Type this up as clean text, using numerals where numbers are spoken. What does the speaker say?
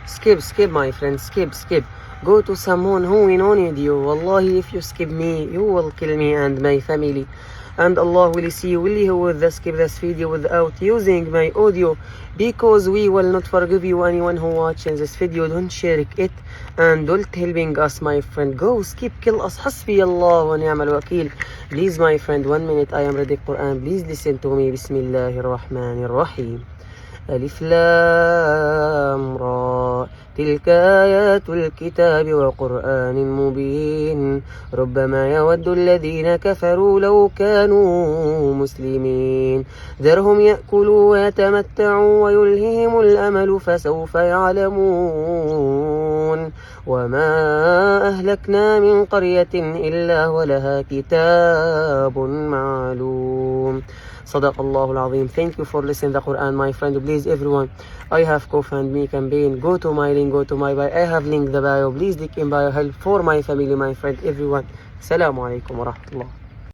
Skip my friend, skip. Go to someone who annoyed you. Wallahi, if you skip me, you will kill me and my family. And Allah will see you who will skip this video without using my audio, because we will not forgive you. Anyone who watches this video, don't share it and don't helping us, my friend. Go skip, kill us. Hasbi Allah wa ni'mal wakil. Please, my friend, 1 minute, I am reading Quran. Please listen to me. Bismillahir Rahmanir Rahim. ألف لام را تلك آيات الكتاب وقرآن مبين ربما يود الذين كفروا لو كانوا مسلمين ذرهم يأكلوا ويتمتعوا ويلههم الأمل فسوف يعلمون وما أهلكنا من قرية إلا ولها كتاب معلوم. صدق الله العظيم. Thank you for listening to the Quran, my friend. Please, everyone, I have GoFundMe campaign. Go to my link, go to my bio. I have link the bio. Please click in bio. Help for my family, my friend, everyone. Assalamu alaikum wa rahmatullah.